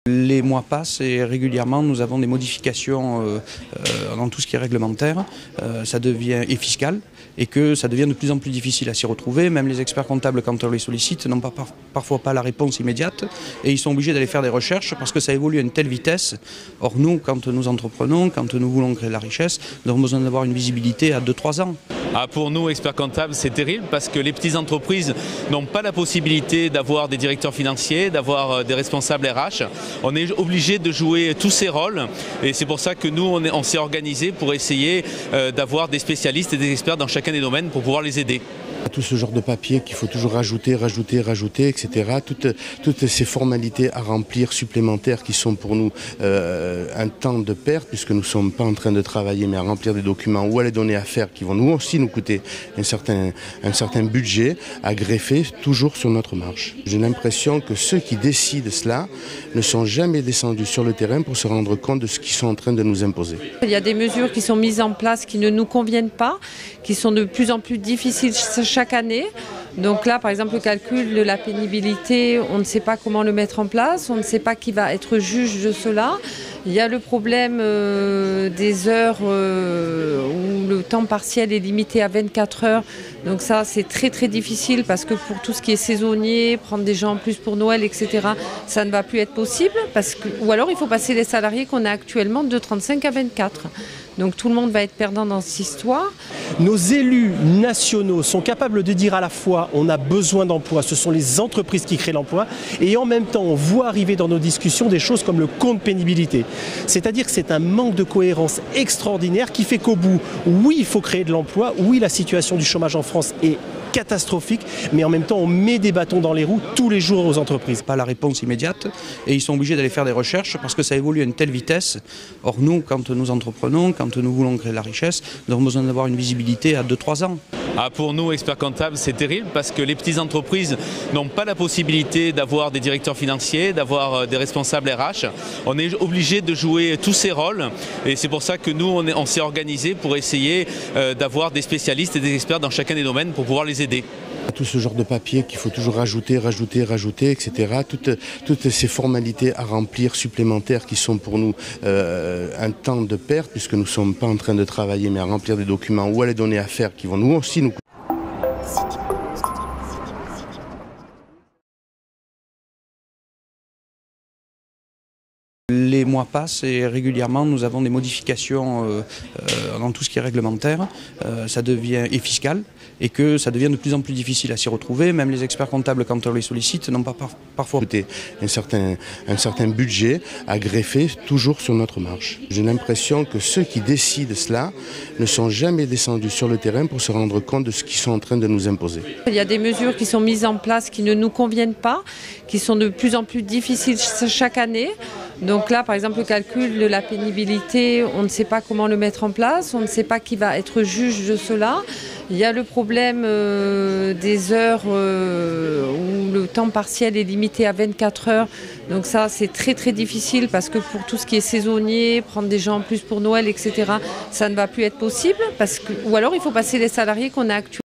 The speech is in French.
Les mois passent et régulièrement nous avons des modifications dans tout ce qui est réglementaire et fiscal, et que ça devient de plus en plus difficile à s'y retrouver. Même les experts comptables, quand on les sollicite, n'ont parfois pas la réponse immédiate et ils sont obligés d'aller faire des recherches parce que ça évolue à une telle vitesse. Or nous, quand nous entreprenons, quand nous voulons créer de la richesse, nous avons besoin d'avoir une visibilité à 2-3 ans. Pour nous, experts comptables, c'est terrible parce que les petites entreprises n'ont pas la possibilité d'avoir des directeurs financiers, d'avoir des responsables RH. On est obligé de jouer tous ces rôles et c'est pour ça que nous, on s'est organisé pour essayer d'avoir des spécialistes et des experts dans chacun des domaines pour pouvoir les aider. Tout ce genre de papier qu'il faut toujours rajouter, etc. Toutes ces formalités à remplir supplémentaires qui sont pour nous un temps de perte, puisque nous ne sommes pas en train de travailler, mais à remplir des documents ou à les donner à faire, qui vont nous aussi nous coûter un certain budget à greffer toujours sur notre marge. J'ai l'impression que ceux qui décident cela ne sont jamais descendus sur le terrain pour se rendre compte de ce qu'ils sont en train de nous imposer. Il y a des mesures qui sont mises en place qui ne nous conviennent pas, qui sont de plus en plus difficiles chaque année. Donc là, par exemple, le calcul de la pénibilité, on ne sait pas comment le mettre en place, on ne sait pas qui va être juge de cela. Il y a le problème des heures où le temps partiel est limité à 24 heures. Donc ça, c'est très très difficile parce que pour tout ce qui est saisonnier, prendre des gens en plus pour Noël, etc., ça ne va plus être possible. Ou alors, il faut passer les salariés qu'on a actuellement de 35 à 24. Donc tout le monde va être perdant dans cette histoire. Nos élus nationaux sont capables de dire à la fois on a besoin d'emploi, ce sont les entreprises qui créent l'emploi, et en même temps on voit arriver dans nos discussions des choses comme le compte pénibilité. C'est-à-dire que c'est un manque de cohérence extraordinaire qui fait qu'au bout, oui il faut créer de l'emploi, oui la situation du chômage en France est catastrophique, mais en même temps on met des bâtons dans les roues tous les jours aux entreprises. Pas la réponse immédiate et ils sont obligés d'aller faire des recherches parce que ça évolue à une telle vitesse. Or nous, quand nous entreprenons, quand nous voulons créer de la richesse, nous avons besoin d'avoir une visibilité à 2-3 ans. Pour nous, experts comptables, c'est terrible parce que les petites entreprises n'ont pas la possibilité d'avoir des directeurs financiers, d'avoir des responsables RH. On est obligé de jouer tous ces rôles et c'est pour ça que nous, on s'est organisé pour essayer d'avoir des spécialistes et des experts dans chacun des domaines pour pouvoir les aider. Tout ce genre de papier qu'il faut toujours rajouter, etc. Toutes ces formalités à remplir supplémentaires qui sont pour nous un temps de perte, puisque nous ne sommes pas en train de travailler, mais à remplir des documents ou à les donner à faire, qui vont nous aussi nous coûter. Les mois passent et régulièrement nous avons des modifications dans tout ce qui est réglementaire et fiscal, et que ça devient de plus en plus difficile à s'y retrouver. Même les experts comptables, quand on les sollicite, n'ont parfois coûté un certain budget à greffer toujours sur notre marge. J'ai l'impression que ceux qui décident cela ne sont jamais descendus sur le terrain pour se rendre compte de ce qu'ils sont en train de nous imposer. Il y a des mesures qui sont mises en place qui ne nous conviennent pas, qui sont de plus en plus difficiles chaque année. Donc là, par exemple, le calcul de la pénibilité, on ne sait pas comment le mettre en place, on ne sait pas qui va être juge de cela. Il y a le problème des heures où le temps partiel est limité à 24 heures. Donc ça, c'est très très difficile parce que pour tout ce qui est saisonnier, prendre des gens en plus pour Noël, etc., ça ne va plus être possible. Ou alors, il faut passer les salariés qu'on a actuellement.